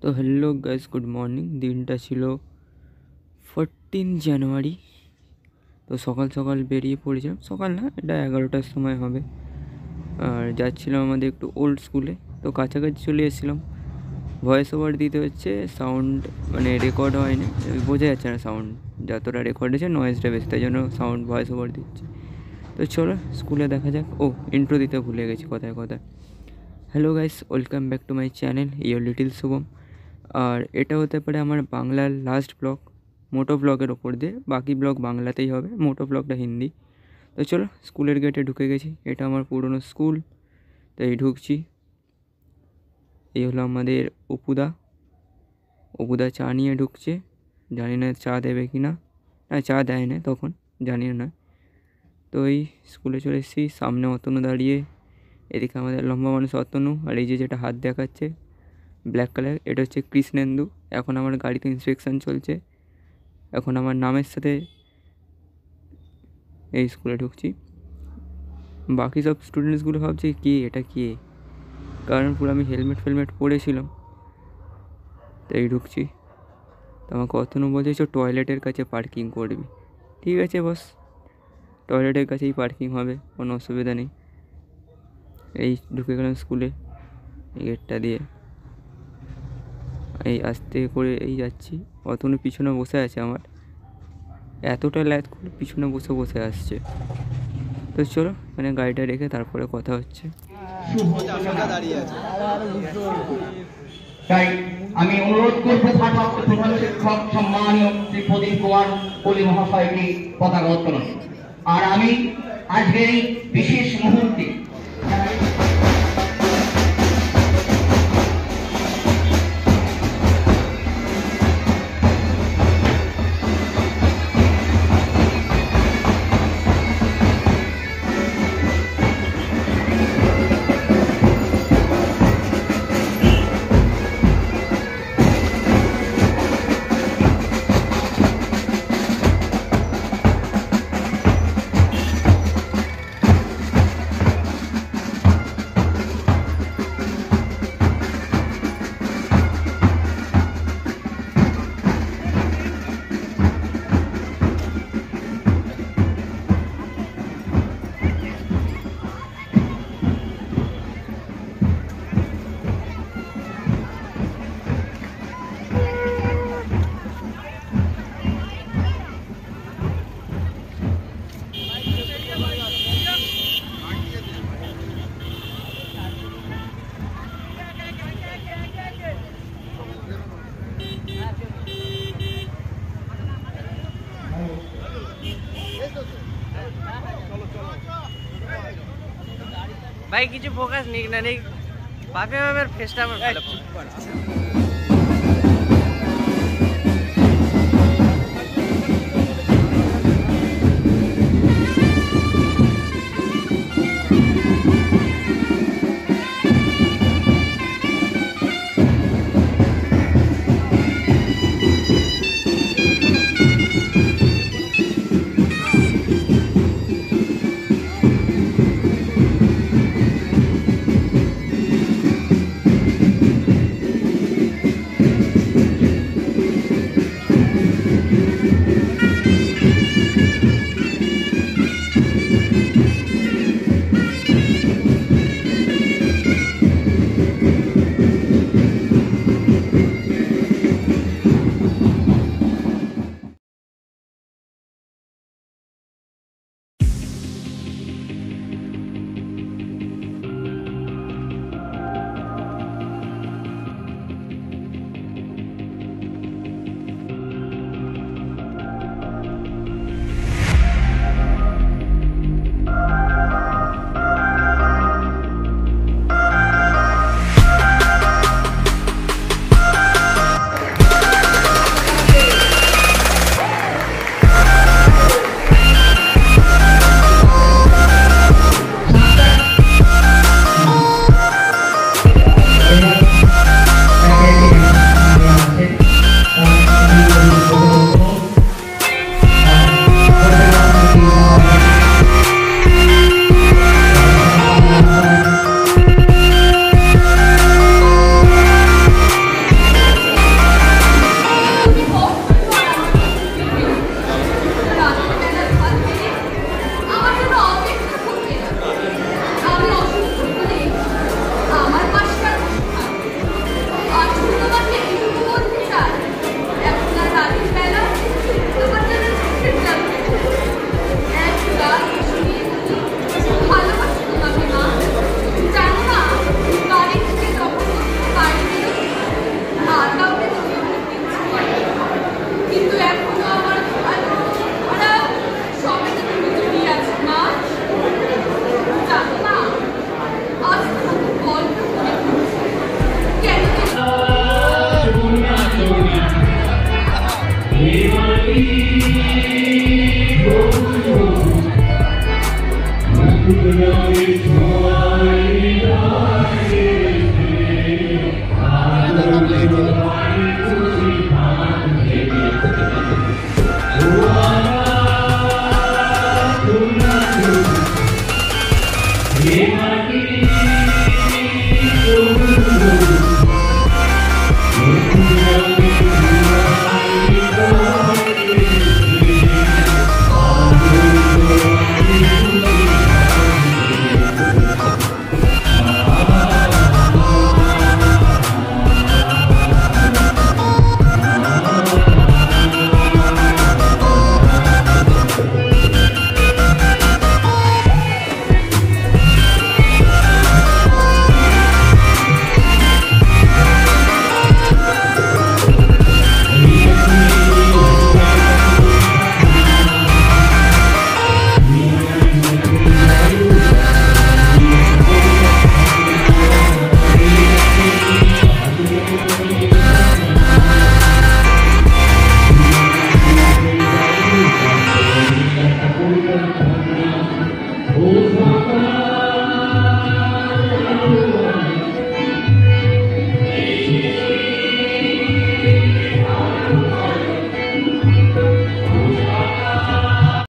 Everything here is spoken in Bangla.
তো হ্যালো গাইস, গুড মর্নিং। দিনটা ছিল 14 জানুয়ারি। তো সকাল সকাল বেরিয়ে পড়েছিলাম, সকাল না, এটা 11টার সময় হবে। আর যাচ্ছিলাম আমাদের একটু ওল্ড স্কুলে। তো কাছাকাছি চলে এসেছিলাম। ভয়েস ওভার দিতে হচ্ছে, সাউন্ড মানে রেকর্ড হয়নি, বোঝা যাচ্ছে না সাউন্ড, যতটা রেকর্ড হয়েছে নয়েজটা বেশি, তাই জন্য সাউন্ড ভয়েস ওভার দিচ্ছি। তো চলো স্কুলে দেখা যাক। ও, ইন্ট্রো দিতে ভুলে গেছি কথায় কথায়। Hello guys, welcome back to my channel your little Shubham. আর এটা হতে পারে আমার বাংলার লাস্ট ব্লগ, মোটো ব্লগের ওপর দিয়ে। বাকি ব্লগ বাংলাতেই হবে, মোটো ব্লগটা হিন্দি। তো চলো স্কুলের গেটে ঢুকে গেছি। এটা আমার পুরনো স্কুল, তাই ঢুকছি। এই হলো আমাদের অপুদা চা নিয়ে ঢুকছে। জানি না চা দেবে কি না, চা দেয় না তখন, জানি না। তো এই স্কুলে চলে এসেছি, সামনে অতনু দাঁড়িয়ে, এদিকে আমাদের লম্বা মানুষ অতনু, আর এই যে যেটা হাত দেখাচ্ছে ব্ল্যাক কালার, এটা হচ্ছে কৃষ্ণেন্দু। এখন আমার গাড়িতে ইন্সপেকশন চলছে। এখন আমার নামের সাথে এই স্কুলে ঢুকছি। বাকি সব স্টুডেন্টসগুলো ভাবছে কি এটা কি, কারণ পুরো আমি হেলমেট পরেছিলাম, তাই ঢুকছি। তো আমাকে অতনু বলছে টয়লেটের কাছে পার্কিং করবি। ঠিক আছে বস, টয়লেটের কাছেই পার্কিং হবে, কোনো অসুবিধা নেই। এই ঢুকে গেলাম স্কুলে, এই গেটটা দিয়ে। এই আস্তে করে এই যাচ্ছি। অতনু পিছনে বসে আছে আমার, এতটা ল্যাদ করে পিছনে বসে আসছে। তো চলো মানে গাড়িটা রেখে তারপরে কথা হচ্ছে। তাই আমি অনুরোধ করবো ভারপ্রাপ্ত প্রধান শিক্ষক সম্মানীয় শ্রী প্রদীপ কুমার কলি মহাশয়কে পতাকা উত্তোলন। আর আমি আজকের এই বিশেষ মুহূর্তে भाई किछु फोकस नहीं ना नहीं बापे में मेरे फेस्टा में